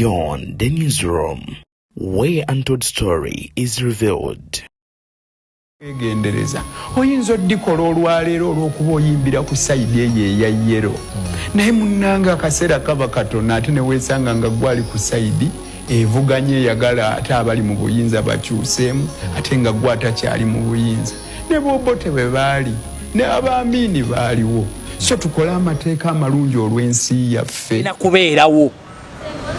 Beyond the newsroom, where untold story is revealed. Egendereza oyinza oddikola olwaleero olw'okuba oyimbira ku sayidi eyo eya yero naye munnanga akaseera kaba katono ate ne weesanga nga gwali ku sayidi evuganye eyagala ate abali mu buyinza bakyuseemu ate nga gwe atakyali mu buyinza ne boobote bwe baali ne abaamiini baaliwo so tukole amateeka amalungi olw'ensi yaffe nakubeerawo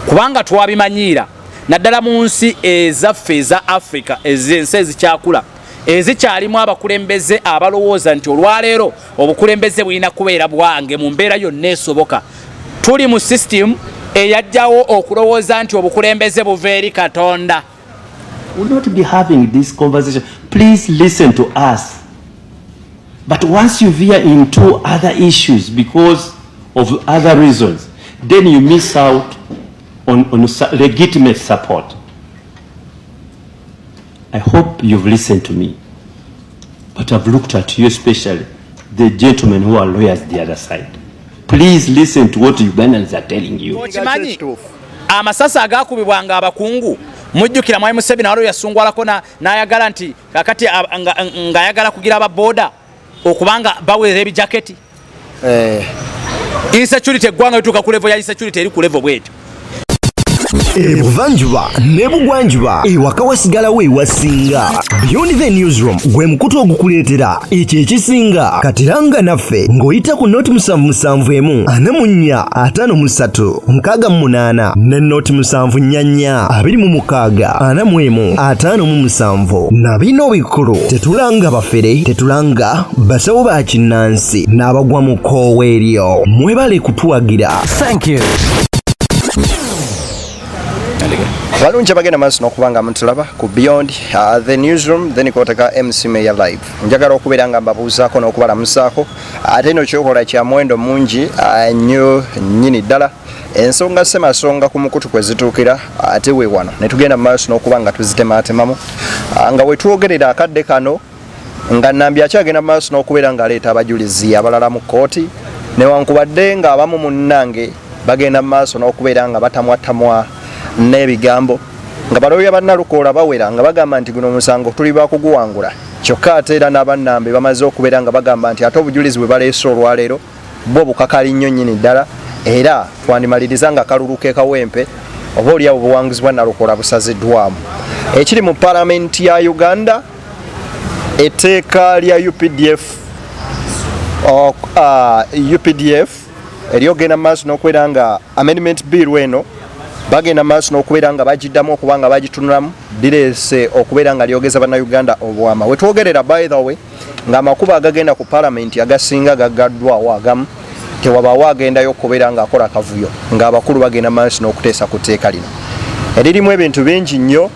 kubanga twabimanyiira naddala mu nsi ezaffe eza Africa ez'ensi ezikyakula ezikyalimu abakulembeze abalowooza nti olwaleero obukulembeze bulina kubeera bwange mu mbeera yonna esoboka. Tuli mu system eyajjawo okulowooza nti obukulembeze buva eri Katonda. We will not be having this conversation. Please listen to us. But once you veer into other issues because of other reasons, then you miss out on legitimate support. I hope you've listened to me, but I've looked at you, especially the gentlemen who are lawyers the other side. Please listen to what Ugandans are telling you. Amasasa agakubibwanga abakungu mujjukira Mwai Museveni walo yasungwalako n'ayagala nti kakati ng'ayagala kugira ababoda okubanga baweera ebijaketi. Insecurity eggwanga lituuka ku level ya insecurity eri ku level bwetyo. Ebuvanjuba nebugwanjuba ewaka wasigalawo ewasinga. Beyond the newsroom gwe mukutu ogukuleetera ekyo ekisinga katiranga naffe ng'oyita ku noti 771 44 53 ne noti 744 26 45 na bino bikulu tetulanga bafere tetulanga basawo ba kinnansi n'abagwa mu koowa eryo mwebale kutuwagira. Thank you. Balungi bagenda maaso n'okubanga mutulaba ku Beyond the newsroom then koteka MC Mayor live. Njagala okubeera nga mbabuuzaako n'okubalamusaako ate eno kyokola kya muwendo mungi nnyo nnyini ddala ensonga semasonga ku mukutu kwe zituukira ate we wano ne tugenda maaso n'okuba nga tuzitemaatemamu nga we twogerera akadde kano nga Nambi akyagenda maaso n'okubeera ng'aleeta abajulizi abalala mu kkooti newankubadde nga abamu munnange bagenda maaso n'okubeera nga batamwatamwa n'ebigambo nga balooya bannalukoola bawera nga bagamba nti guno omusango tuli bakuguwangula kyokka ate era n'abannambe bamaze okubeera nga bagamba nti ate obujulizi bwe baleese olwaleero bo bukakali nnyo nnyini ddala era twandimaliriza nga kalulu k'ekawempe oba oliawo buwanguzi bwa nnalukoola busaziddwamu. Ekiri mu palamenti ya Uganda etteeka lya UPDF eryogenda maaso n'okubeera nga amendment bill eno bagenda maaso n'okubeera nga bagiddamu okuba nga bagitunulamu direese okubeera nga lyogeza bannayuganda obwama. We twogerera by the way ng'amakubo agagenda ku palamenti agasinga gaggaddwawo agamu tewabaawo agendayo okubeera ng'akola akavuyo ng'abakulu bagenda maaso n'okuteesa ku tteeka lino eririmu ebintu bingi nnyo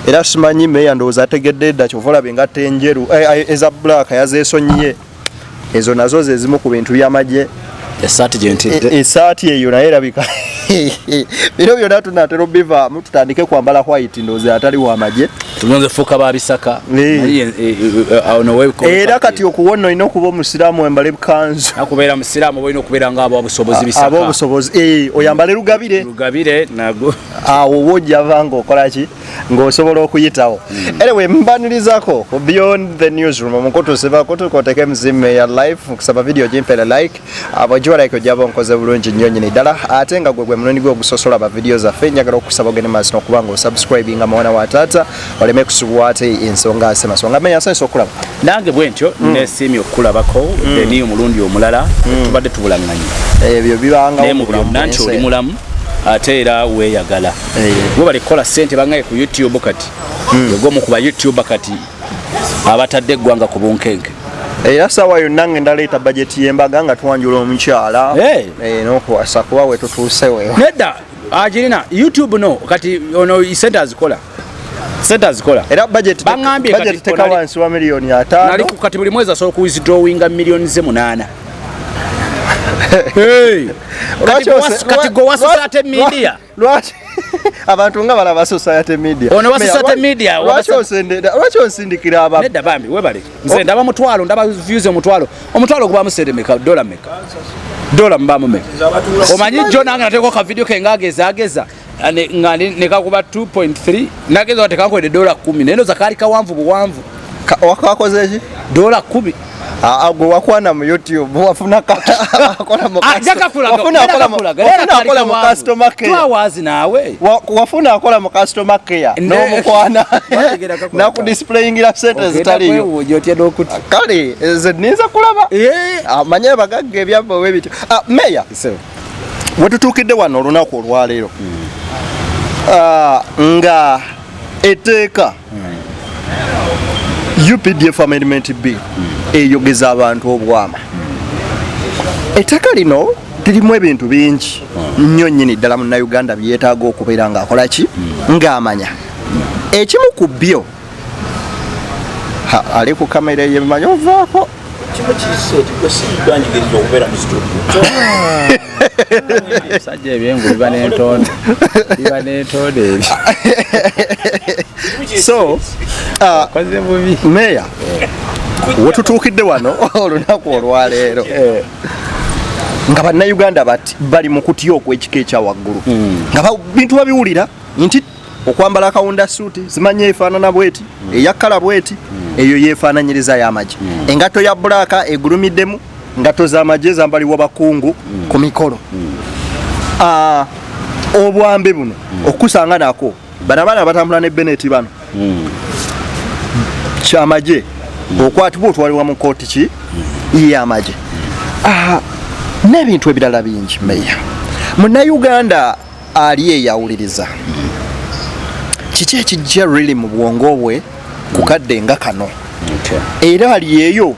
era simanyi meya ndowooza ategedde dda kyova olabe engatta enjeru eza black yazeesonyiye ezo nazo ze zimu ku bintu by'amagye. Esaati eyo naye erabika bino byonna tunatera obivaamu tutandike kwambala white ndowooza atali w'amagye tulonze fuuka babisaka era kati okuwona olina okuba omusiraamu oyambale bukanzu nakubeera musiraamu oba olina okubeera nga ab'obusobozi bisaka ab'obusobozi oyambale lugabire nago awo oba ojjava ng'okola ki ng'osobola okuyitawo. Anyway mbanirizaako ku Beyond the newsroom omukutusibako tukoteke mzime ya live nkusaba video gimpere like abajua like ojjaba onkoze bulungi nnyo nnyini ddala ate nga gwe murundi gwe ogusosola ba video zaffe njagala okusaba ogende maaso n'okuba nga osubscribe nga mwana wa taata oleme kusubwa ate ensonga asemasonga menya nsanyusa okulaba nange bwentyo nesiimye okukulabako niyo mulundi omulala tubadde tubulaŋŋanyi ebyo bibangawo mu byonna nti oli mulamu ate era weeyagala gwe bali kukola ssente bangaye ku YouTube kati yogomu ku ba YouTube kati abatadde eggwanga ku bunkenke era sawa yonna ngenda leeta bajeti y'embaga nga twanjula omukyala n'okuwasa kuba we tutuuse wewe nedda agirina YouTube no kati ono ssente azikola era budget teka wansi wa milioni 5 nali kati buli mwezi asobola kuwithdrawinga milioni ze 8 kati go wa society media lwaki abantu nga balaba society media ono wa society media lwaki osindikira aba nedda bambi webale nze ndaba mutwalo ndaba views omutwalo kuba musende meka dola mbamu meka omanyi jo nange nateko ka video ke ngageza ne kakuba 2.3 nageza watekankwede $10 neno zakali kawanvu buwanvu wakoze ki $10 agwo wakwana mu YouTube wafuna akola mu customer care twawazi nawe wafuna akola mu customer care n'omukwana na ku displayingira sente zitaliyo kale niza kulaba amanye bagagga ebyabo webityo meya wetutuukidde wano olunaku olwaleero nga etteeka UPDF amendment bill eyogeza abantu obwama etteeka lino lirimu ebintu bingi nnyo nnyini ddala munnayuganda byetaaga okubeera ng'akola ki ng'amanya ekimu ku byo ali ku kamera yemanyi ovaako sajja ebyengu biba n'entonde so meya wetutuukidde wano olunaku olwaleero nga bannayuganda bali mu kutya okw'ekika ekya waggulu nga bintu babiwulira nti okwambala akawunda suuti zimanye efaanana bweti eyakkala bweti eyo yeefaananyiriza y'amagye engatto ya bbulaaka egulumiddemu ngatto z'amagye zambalibwa bakungu ku mikolo obwambe buno okusanga nako bano abaana batambula ne beneti bano kyamagye okwatibwa otwalibwa mu kooti ki y'amagye n'ebintu ebirala bingi meya munnayuganda ali eyawuliriza kiki ekijja really mu bwongo bwe ku kadde nga kano era ali eyo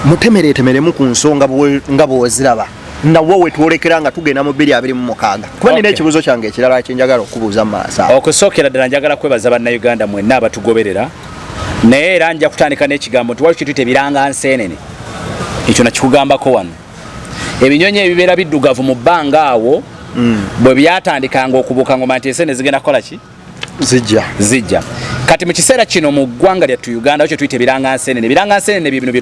mutemeretemeremu ku nsonga nga bwoziraba nawo wetwolekera nga tugenda mu 2026 kuba nina ekibuuzo kyange ekirala kyenjagala okubuuza mu maaso okusookera ddala njagala kwebaza bannayuganda mwenna abatugoberera naye era nja kutandika n'ekigambo nti waliwo kituyita ebiranga nseenene ekyo nakikugambako wano ebinyonyi ebibeera biddugavu mu bbanga awo bwe byatandikanga okubuuka ngoma nti enseenene zigenda kukola ki zijja kati mu kiseera kino mu ggwanga lyattu Uganda ekyo tuyita ebiranga nseenene bino bye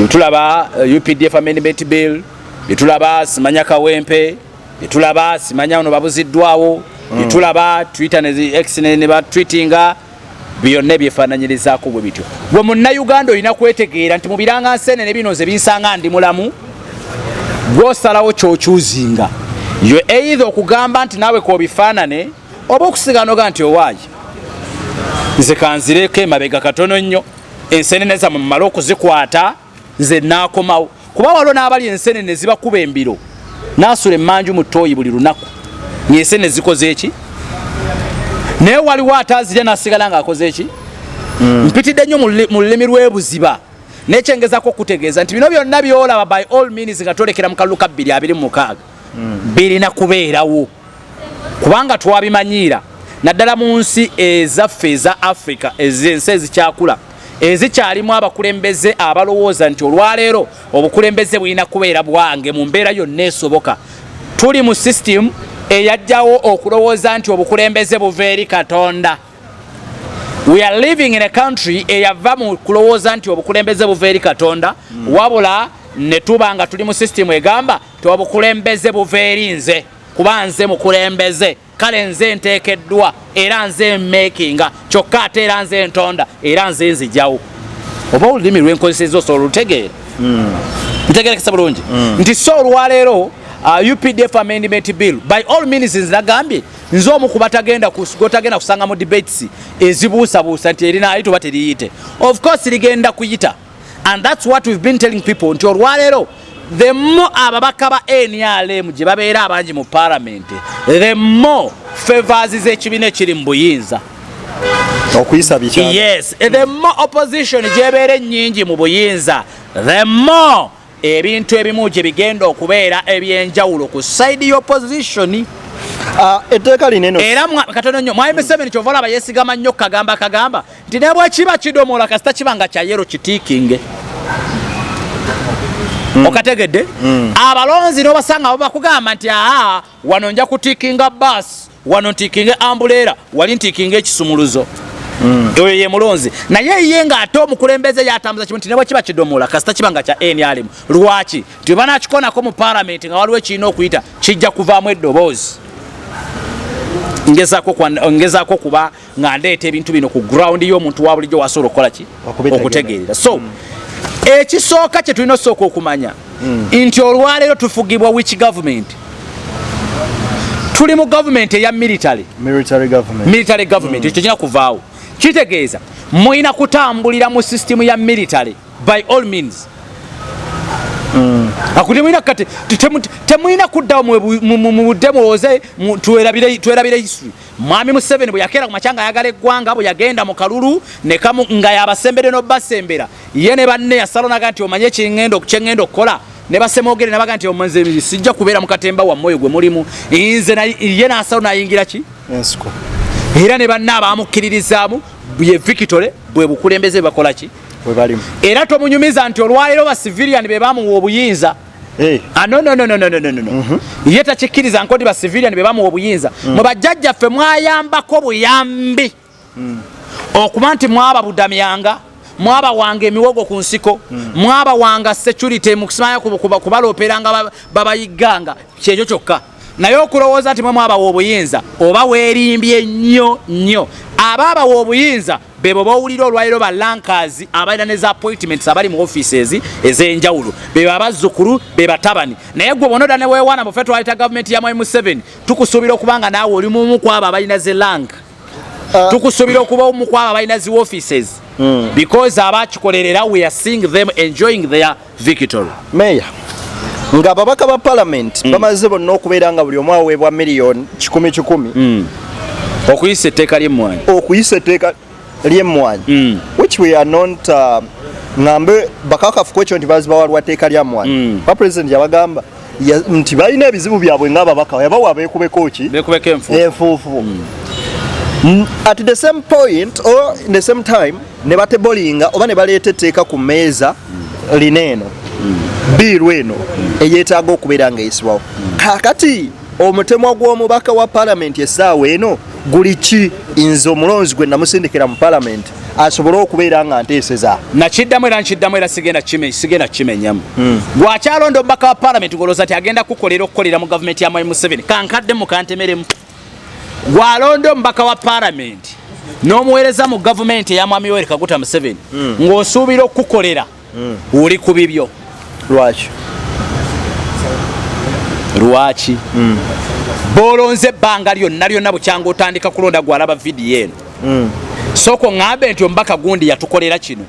tulaba UPDF amendment bill bitulaba simanya kawempe bitulaba simanya ono babuziddwawo bitulaba Twitter ne X ne ba tweetinga byonna byefaananyirizaako bwe bityo gwe munnayuganda olina kwetegeera nti mu biranga nseenene bino ze binsanga ndi mulamu gw'osalawo ky'okyuzinga yo either okugamba nti naawe k'obifaanane oba okusiganoga nti owaayi nze kanzireko emabega katono nnyo enseenene zammwe mumale okuzikwata nze naakomawo kuba waliwo n'abali enseenene zibakuba embiro naasula emmanju mu ttooyi buli lunaku ng'enseenene zikoze eki naye waliwo ataazirya n'asigala ng'akoze eki mpitidde nnyo mu lulimi lw'ebuziba nekyengezako okutegeeza nti bino byonna byolaba by all means nga twolekera mu kalulu ka 2026 birina kubeerawo kubanga twabimanyiira naddala mu nsi ezaffe eza Africa ensi ezikyakula ezikyalimu abakulembeze abalowooza nti olwaleero obukulembeze bulina kubeera bwange mu mbeera yonna esoboka tuli mu system eyajjawo okulowooza nti obukulembeze buva eri Katonda. We are living in a country eyava mu kulowooza nti obukulembeze buva eri Katonda wabula ne tuba nga tuli mu system egamba ti obukulembeze buva eri nze kuba nze mukulembeze kale nze nteekeddwa era nze makinga kyokka ate era nze ntonda era nze nzijjawo oba olulimi lwenkozesezza osobola olutegeera ntegeerekesa bulungi nti so olwaleero UPDF amendment bill by all means nzagambye nze omu kuba tagenda kusanga mu debates ezibuusabuusa nti erina lituba teriyite of course ligenda kuyita and that's what we've been telling people nti olwaleero the more ababaka ba NRM gye babeera abangi mu parliament the more favors z'ekibiina ekiri mu buyinza okuyisa bikyalo yes the more opposition gyebeera ennyingi mu buyinza the more ebintu ebimu gye bigenda okubeera ebyenjawulo ku side y'opposition etteeka lineno era katono nnyo mwami Museveni kyova olaba yeesigama nnyo kagamba nti ne bwe kiba kidomola kasita kiba nga kya yero kitiikinge okategedde abalonzi n'obasanga abo bakugamba nti wano nja kutiikinga bus wano ntiikinga ambulera wali ntiikinga ekisumuluzo oyo ye mulonzi naye ye ng'ate omukulembeze yatambuza kimu nti ne bwe kiba kidomola kasita kiba nga kya NRM lwaki nti banakikonako mu parliament nga waliwo ekirina okuyita kijja kuvaamu eddoboozi ngezaako kuba nga ndeeta ebintu bino ku ground y'omuntu wa bulijjo wasobola okukola ki okutegeerera. So ekisooka kye tulina osooka okumanya nti olwaleero tufugibwa which government? Tuli mu government eya military government. Ekyo kirina kuvaawo. Kitegeeza mulina kutambulira mu system ya military by all means. Akutemulina kati temulina kuddawo mu budde muwoze twerabire history. Mwami Museveni bwe yakeera ku makyanga ayagala eggwanga bwe yagenda mu kalulu nga yabasembere n'obasembera ye ne banne yasalonaga nti omanye kyengenda okukola ne basemogere ne baga nti omanze sijja kubeera mu katemba wa moyo gwe mulimu nze ye n'asalo n'ayingira ki era ne banne abaamukkiririzaamu ye victory bwe bukulembeze bakola ki era tomunyumiza nti olwaleero ba civilian be bamuwa obuyinza. No. Ye takikkiriza nkodi ba civilian be bamuwa obuyinza. Mu bajjajjaffe mwayambako buyambi okuba nti mwaba budamyanga mwaba wanga emiwogo ku nsiko mwaba wanga security mu kusimanya kubaloperanga babayiganga kyekyo kyokka. Naye okulowooza nti mwabawa obuyinza oba weerimbye nnyo ababawa obuyinza bebo bawulira olwaliro ba lankers abalina ne za appointments abali mu offices ez'enjawulo beba abazzukulu beba tabani. Naye gwe bonoda ne weewaana mu federal government ya Mwai Museveni tukusuubira okubanga naawe oli mumu kwabo abalina ze lank tukusuubira okuba omu kwabo abalina zi offices because abakikolerera we are seeing them enjoying their victory. Mayor nga ababaka ba parliament bamaze bonna okubeera nga buli omu aweebwa million 10 okuyisa etteeka ly'emmwanyi which we are not ngambe bakakafu kwekyo nti bazibawalwa tteeka lya mmwanyi pa president yabagamba nti balina ebizibu byabwe ng'ababaka yabawa beekubeko ki enfuufu at the same point or in the same time ne batebolinga oba ne baleeta etteeka ku mmeeza lineeno biiru eno eyeetaaga okubeera ng'eyisibwawo kakati omutemwa gw'omubaka wa parliament essaawa eno guli ki nze omulonzi gwe namusindikira mu parliament asobole okubeera nga nteeseza nakiddamu era sigenda kimenyamu gwakyalonda omubaka wa parliament golooza ti agenda okukolera mu gavumenti ya Mwai Museveni kankadde mu kantemeremu gwalonda omubaka wa parliament n'omuweereza mu gavumenti eya Mwami Yoweri Kaguta Museveni ng'osuubira okukolera oli ku bibyo lwaki bolonze ebbanga lyonna bukyanga otandika kulonda gwalaba vidiyo eno soko ŋŋambe nti omubaka gundi yatukolera kino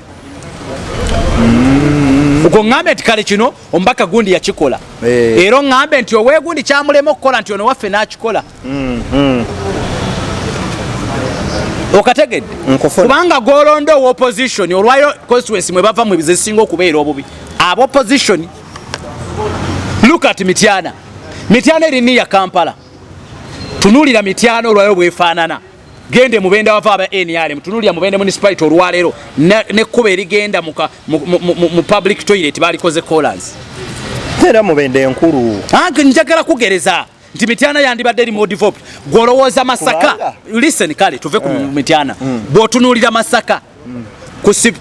uko ŋŋambe nti kale kino omubaka gundi yakikola era ŋŋambe nti oweegundi kyamulema okukola nti ono waffe n'akikola okategedde kubanga golonda owa opposition olwayo constituency mwe bava mu bizisinga okubeera obubi aba opposition look at Mityana eri ya Kampala tunulira Mityana olwayo bwefaanana gende mubenda wava aba NRM tunulira mubende municipality olwaleero nekkuba erigenda mu public toilet balikoze colons era mubende enkulu njagala kugereza nti Mityana yandibadde eri more developed gwolowooza Masaka listen kale tuve ku Mityana bw'otunuulira Masaka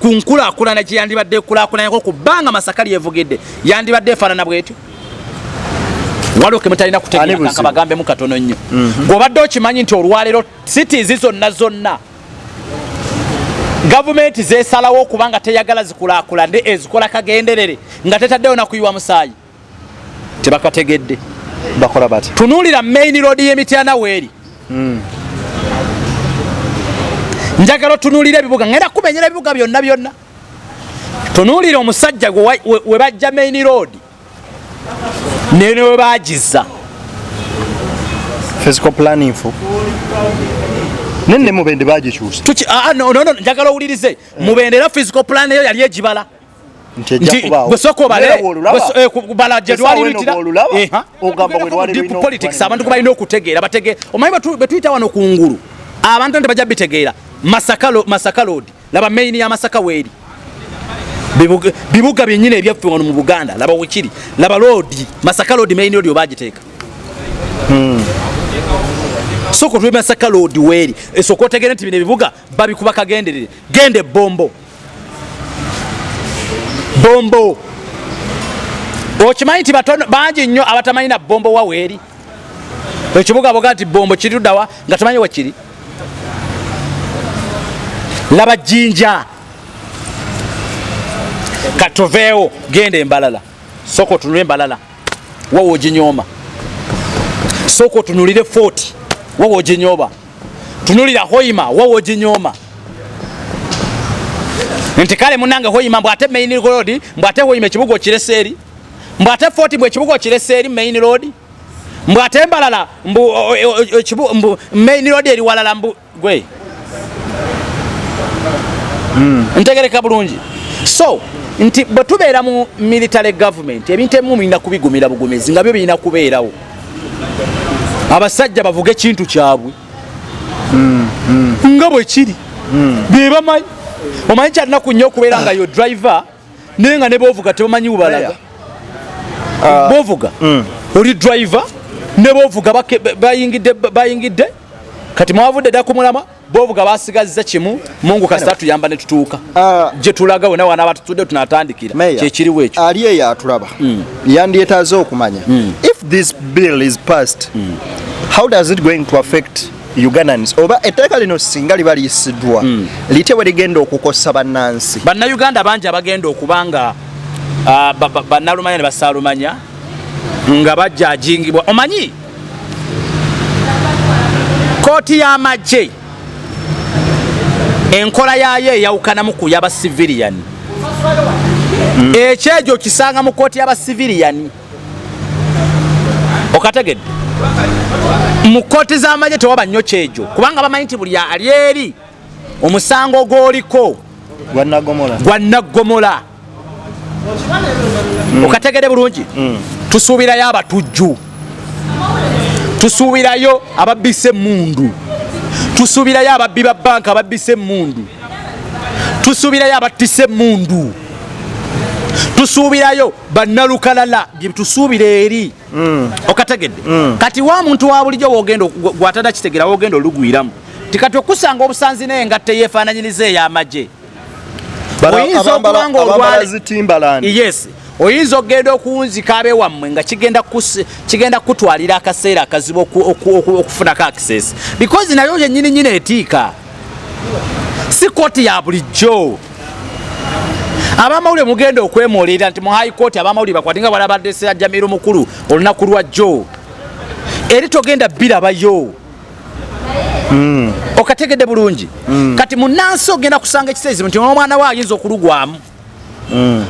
ku nkulaakulana gye yandibadde kulaakulanyako kubanga Masaka lyevugidde yandibadde efaanana bwetyo waliwo ke mutalina kutegeera kabagambe mu katono nnyo ng'obadde okimanyi nti olwaleero cities zonna gavumenti zeesalawo okubanga teyagala zikulaakulane ezikola kagenderere nga tetaddeyo nakuyiwa musaayi tebakategedde bakola bati tunuulira main road y'Emityana weeri njagala otunuulira ebibuga ngenda kumenyera ebibuga byonna tunuulira omusajja we bajja main road nene we bagiza physical planning for nene mubende bagikyusa no njagala owulirize mubende era physical plan eyo yali egibala gwesoko bala gyetwaliritira politics abantu gwe balina okutegeera bategeera omanyi betuyita wano ku ngulu abantu nti bajja bitegeera Masaka road laba main ya Masaka weeri bibuga byennyini ebyaffe wano mu Buganda laba Ekiri laba road Masaka road main road obagiteeka soko twe Masaka road weeri esoko otegeera nti bino ebibuga babikuba kagenderere gende bombo okimanyi nti batono bangi nnyo abatamanyi na bombo wa weeri ekibuga bogati bombo kiri dawa nga tumanyi wakiri laba jinja katoveo gende embalala soko tunule embalala wawo jinyoma soko tunulire 40 wawo jinyoba tunulira hoima wawo jinyoma ntikale munange hoima mbwate main road mbwate hoima ekibugo kireseri mbwate 40 bwe ekibugo kireseri main road mbwate embalala mbu main road eri walala mbu gwe ntegereka bulungi so nti batubeera mu military government ebintu ebimu birina kubigumira bugumezi nga byo birina kubeerawo abasajja bavuga ekintu kyabwe nga bwe kiri bebamanyi omanyi kyalinaku nnyo okubeera nga yo driver naye nga ne bovuga tebamanyi bubalaga bovuga oli driver ne bovuga bayingidde kati mwavudde dda kumulama bovuga basigazza kimu mungu kasita tuyamba ne tutuuka gye tulaga wona wana abatutudde tunatandikira kyekiriwo ekyo ali eyo atulaba yandyetaaze okumanya if this bill is passed how does it going to affect Ugandans oba etteeka lino singa liba liyisiddwa litewe ligenda okukosa bannansi bannayuganda bangi abagenda okubanga bannalumanya ne basaalumanya nga bajjajingibwa omanyi kooti y'amagye enkola yayo eyawukanamu ku y'abasiviliani ekyejo kisanga mu kooti y'abasiviliani okategedde mu kooti z'amagye tewaba nnyo kyejo kubanga bamanyi nti buli ali eri omusango gw'oliko gwannagomola okategedde bulungi tusuubirayo abatujju tusuubirayo ababbisa emmundu tusuubirayo ababbi ba banka ababbisa emmundu tusuubirayo abattisa emmundu tusuubirayo bannalukalala bye tusuubira eri okategedde kati wa muntu wa bulijjo wogenda gwatada kitegera wogenda olugwiramu tikati okusanga obusanzi naye nga teyefaananyiriza ey'amagye oyinza okubanga olwale yes oyinza okugenda okuwunzika abe wammwe nga kigenda kutwalira akaseera akazibu okufunako access because nayo yennyini etiika si kooti ya bulijjo abamawulire mugenda okwemolera nti mu high court abamawulire bakwatinga balabadde Ssenyonyi mukulu olunaku lwa jjo eri togenda birabayo okategedde bulungi kati munansi ogenda kusanga ekiseezimu nti omwana we ayinza okulugwamu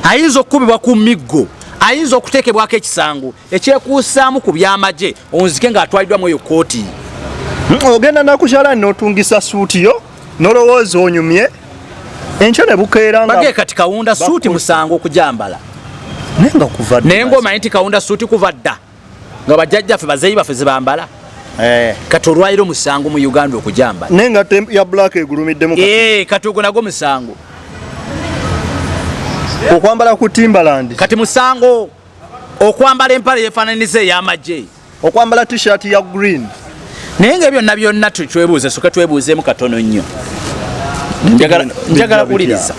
ayinza okukubibwa ku miggo ayinza okuteekebwako ekisango ekyekuusaamu ku byamagye onzike ng'atwaliddwa mu eyo kooti ogenda nakukyalani n'otungisa suuti yo nolowooza onyumye enkyo ne bukeera bage kati kawunda suuti musango okujambala naye ng'omanyi nti kawunda suuti kuva dda nga bajjajjaffe bazeeyi baffe zebambala kati olwaliro musango mu Uganda okujambala naye nga ya black egulumiddemu kati ogwo nagwo musango okwambala ku Timberland kati musango okwambala empale yefaananiza ey'amagye okwambala t-shirt ya green naye nga byonna byonna twebuuze soka twebuuzeemu katono nnyo njagala kuwuliriza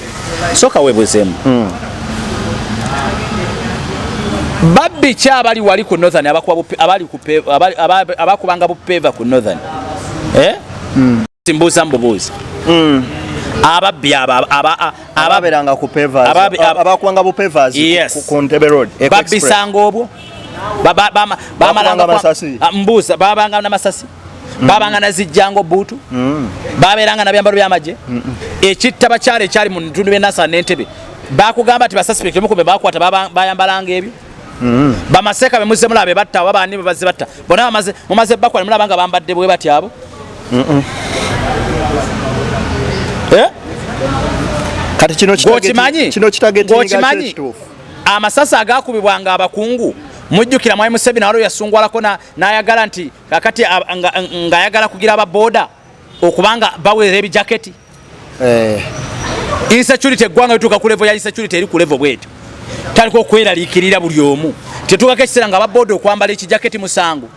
soka weebuuzeemu babbi ki abali wali ku northern abakubanga bupeeva ku northern simbuuza mbubuuza ababbi ababeranga ku pavers abakubanga bu pavers ku Ntebe road babbisanga obwo mbuuza babanga n'amasasi babanga nazijjango buutu baberanga nabyambalo by'amagye ekitta bakyala ekyali mu ntundu b'enasa n'Entebe bakugamba nti basuspect mukube bakwata bayambalanga ebyo bamaseka bemuze mulabe batta babani baze batta bona mumaze bakwala mulabanga bambadde bwe bati abo kati kino kitagetinga amasasa agakubibwanga abakungu mujjukira mwai Museveni walo yasungwalako n'ayagala nti kakati ng'ayagala kugira ababoda okubanga baweera ebijaketi insecurity eggwanga lituuka ku level ya insecurity eri ku level bwetyo taliko okweraliikirira buli omu tetuukako ekiseera nga ababoda okwambala ekijaketi musango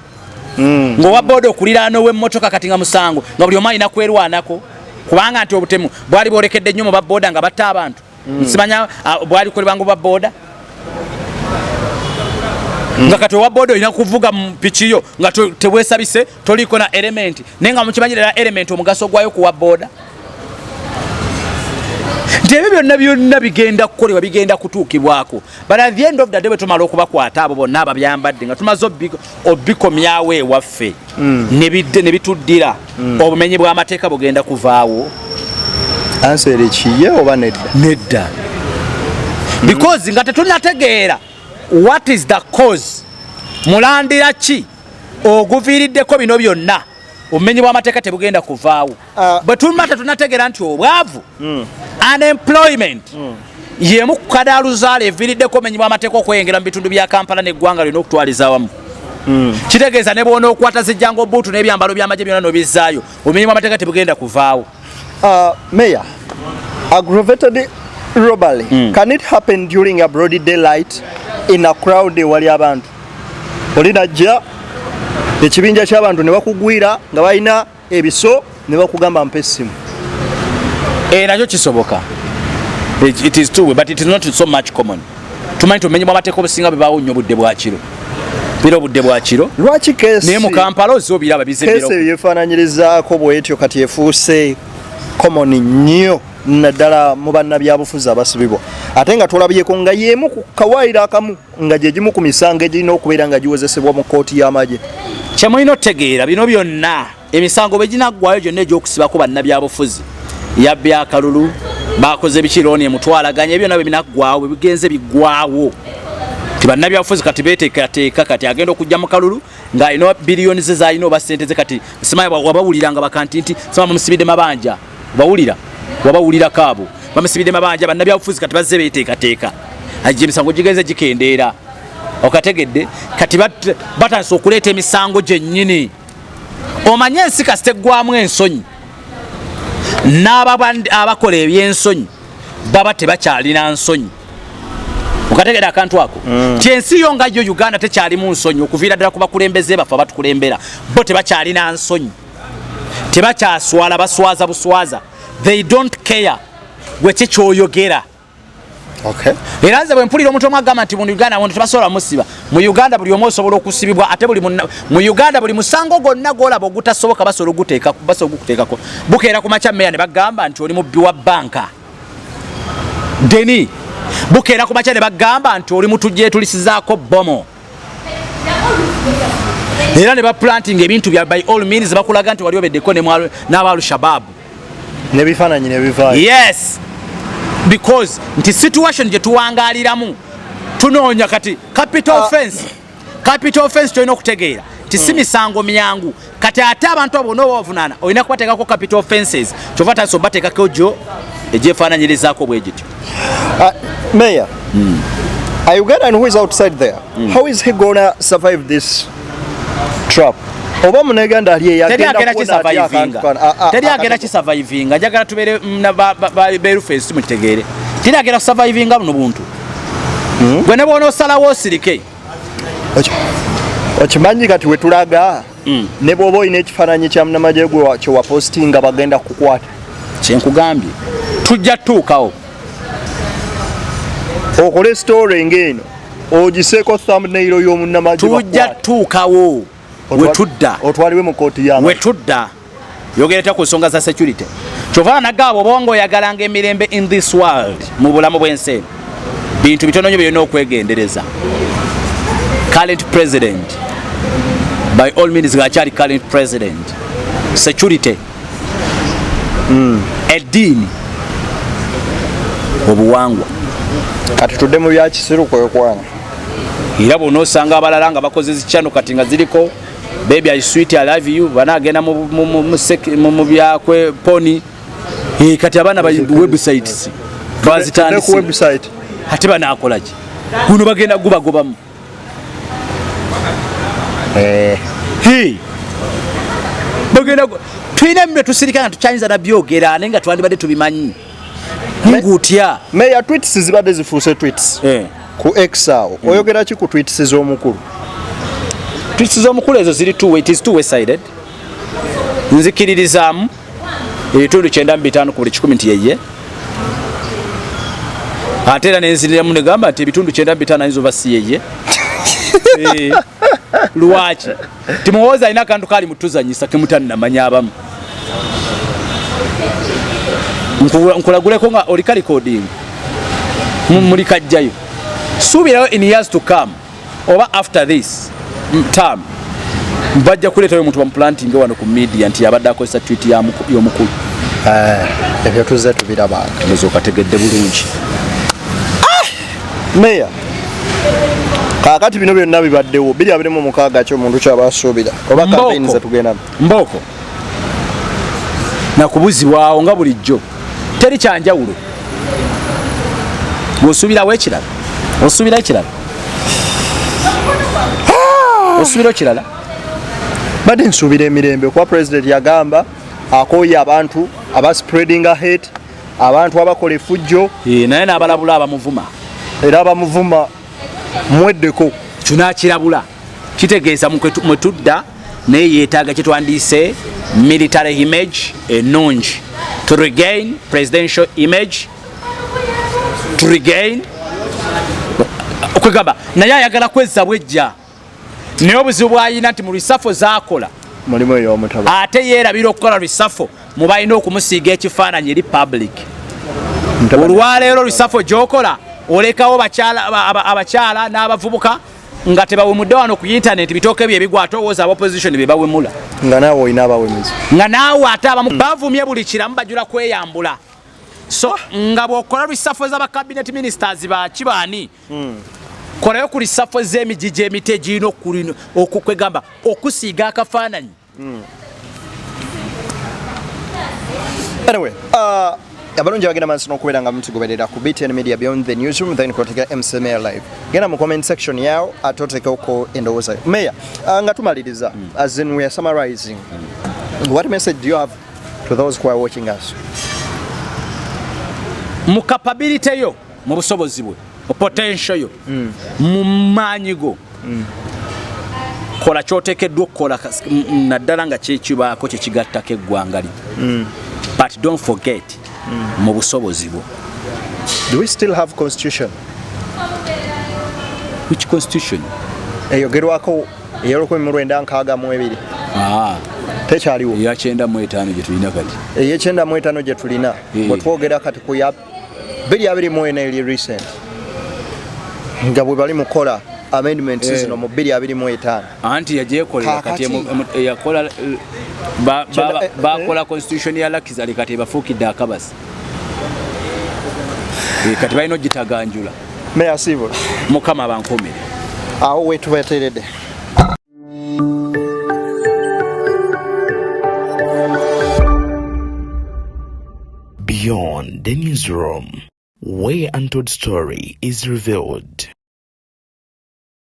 ng'owaboda okuliraana ow'emmotoka kati nga musango nga buli omu alina kwerwanako kubanga nti obutemu bwali bwolekedde nnyo mu baboda nga batta abantu nsimanya bwali kolebwanga bwaboda nga kati wa bodo ina kuvuga mpichiyo nga tewesabise toliko na element nenga mukimanyira element omugaso gwayo kuwa boda Ndebe byonna bigenda kukolebwa bigenda kutuukibwako but at the end of the day tumala okubakwata abo bonna ababyambadde nga tumaze obikomyawo ewaffe ne bituddira obumenyi bw'amateeka bugenda kuvaawo answer kiye oba nedda because nga tetunategeera what is the cause mulandira ki oguviiriddeko bino byonna obumenyi bw'amateeka tebugenda kuvaawo bwe tumata tunategeera nti obwavu unemployment yemu kukadaluzaala eviiriddeko obumenyi bw'amateeka okweyongera mu bitundu bya Kampala n'eggwanga lino okutwaliza awamu kitegeeza ne bwona okwata zijjango buutu n'ebyambalo by'amagye byonna n'obizzaayo obumenyi bw'amateeka tebugenda kuvaawo Mayor, aggravated robbery can it happen during a broad daylight in a crowd wali abantu olinajja ekibinja ky'abantu ne bakugwira nga balina ebiso ne bakugamba mpa essimu nakyo kisoboka it is true but it is not so much common tumanyi tumenye bw'amateeka obusinga bwebaawo nnyo budde bwa kiro bira obudde bwa kiro lwaki kesi naye mu Kampala ozobiraba bizibiro kesi yefaananyirizaako bwetyo kati efuuse common nnyo naddala mu bannabyabufuzi abasibibwa ate nga tulabyeko nga yemu ku kawaayiro akamu nga gye gimu ku misango egirina okubeera nga giwozesebwa mu kooti y'amagye kyemulina otegeera bino byonna emisango bwe ginaggwayo gyonna egy'okusibako bannabyabufuzi yabbi akalulu bakoze bikirooni emutwalaganya ebyo nabyo binaggwawo bwe bigenze biggwawo ti bannabyabufuzi kati beeteekateeka kati agenda okujja mu kalulu ng'alina biliyoni ze zaalina oba ssente ze kati simanyi wabawuliranga bakanti nti sima bamusibidde mabanja bawulira wabawulirako abo bamusibidde mabanja bannabyabufuzi kati bazze beeteekateeka ajja emisango gigenze gikendeera okategedde kati batandise okuleeta emisango gyennyini omanye ensi kasite eggwamu ensonyi n'abakola ebyensonyi baba tebakyalina nsonyi okategedde akantu ako ti ensi yo nga yo Uganda tekyalimu nsonyi okuviira ddala ku bakulembeze baffe abatukulembera bo tebakyalina nsonyi tebakyaswala baswaza buswaza they don't care gweki kyoyogera era nze bwe mpulira omuntu omu agamba nti mu Uganda abantu tebasobola musiba mu Uganda buli omu osobola okusibibwa ate mu Uganda buli musango gonna gwolaba ogutasoboka basobola ogukuteekako bukeera ku makya meya ne bagamba nti oli mubbi wa banka deni bukeera ku makya ne bagamba nti oli mutugyeetulisizaako bomo era ne baplanting ebintu bya by all means bakulaga nti wali obeddeko n'Abalushababu nebifaananyi nebivaayo yes because nti situation gye tuwangaaliramu tunoonya kati capital offense tulina okutegeera ti si misango myangu kati ate abantu abo n'obavunaana olina kubateekako capital offenses kyova taso bateekako gyo egyefaananyirizaako bwe gityo Mayor, a Ugandan who is outside there, how is he gonna survive this trap? Oba muneganda ali yagenda kisurvivinga njagala tubeere beruface mutegeere teri survivinga buno buntu gwe ne bwona osalawo osirike okimanyi kati wetulaga ne bw'oba olina ekifaananyi kya munnamagye gwe kye wapostinga bagenda kukwata kyenkugambye tujja tuukawo okole story ng'eno ogiseeko thumbnail y'omunnamagye tujja tuukawo wetudda otwaliwe mu kooti y'amagye wetudda yogereta ku nsonga za security kyova nagaabo bongo oyagalanga emirembe in this world mu bulamu bw'ensi bintu bitono nnyo byolina okwegendereza current president by all means gakyali current president security eddiini obuwangwa kati tudde mu byakisiru kwekwana era bw'onoosanga abalala nga bakoze zikyano kati nga ziriko baby I sweet I love you banagenda mu byakwe poni kati abaana ba websites bazitandise website ate banaakolaki guno bagenda gubagobamu bagenda tulina bimwe tusirika nga tukyayinza nabyogera naye nga twandibadde tubimanyi ngutya Mayor tweets zibadde zifuuse tweets ku X awo oyogera ki ku tweets z'omukulu tweets z'omukulu ezo ziri it is two-way sided nzikiririzaamu ebitundu 95 ku buli 10 nti yeye ate era nenziriramu negamba nti ebitundu 95 ayinza oba si yeye Lwaki timuwoza alina akantu kali mutuzanyisa kemutanamanya abamu nkulaguleko nga olika recording mulikajjayo suubirayo in years to come oba after this term bajja kuleetayo omuntu bamuplanting wano ku media nti yabadde akozesa tweet y'omukulu ebyo tuzze tubirabanga okategedde bulungi meya kakati bino byonna bibaddewo 2026 ky'omuntu kyaba asuubira oba campaign ze tugenda mboko nakubuzibwawo nga bulijjo teri kyanjawulo bw'osuubirawo ekirala osuubira ekirala osuubira ekirala badde nsuubira emirembe kuba president yagamba akooye abantu abaspreadinga hate abantu abakola effujjo naye n'abalabula abamuvuma era abamuvuma mweddeko tunakirabula kitegeeza mwe tudda naye yeetaaga kyetwandiise military image ennungi to regain presidential image to regain okwegamba naye ayagala kwezza bwejja naye obuzibu bwayina nti mu risafo zaakola mulimu ey'omutaba ate yeerabira okukola risafo mubalina okumusiiga ekifaananyi eri public olwaleero risafo gyokola olekawo abakyala n'abavubuka nga tebawemudde wano ku internet bitooke bye bigwa ate owooza abopposition be bawemula nga naawe olina abawemezi nga naawe ate abamu bavumye buli kiramu bajula kweyambula so nga bw'okola risafo z'abakabinet ministers bakibaani kolayo ku risafo z'emigi gy'emite egirina okukwegamba okusiiga akafaananyi anyway abalungi bagenda maaso n'okubeera nga mutugoberera ku BTN Media Beyond the Newsroom then kwoteka MCMA Live genda mu comment section yao atotekeko endowooza Mayor nga tumaliriza as in we are summarizing what message do you have to those who are watching us mu capability yo mu busobozi bwe potential yo mu maanyi go kola kyotekeddwa okukola naddala nga kyekibaako kyekigattako eggwanga li but don't forget mu busobozi bwo do we still have constitution which constitution eyogerwako ey'olukumi tekyaliwo eya 95 gye tulina kati ey'e95 gye tulina bwe twogera kati ku ya 2024 eri recent nga bwe bali mukola amendments zino mu 2025 anti yagyekolera kati yakola bakola constitution ya Lakizali kati bafuukidde akabasi kati balina ogitaganjula Mayor Civil mukama bankomere awo wetubateredde Beyond the newsroom, where untold story is revealed.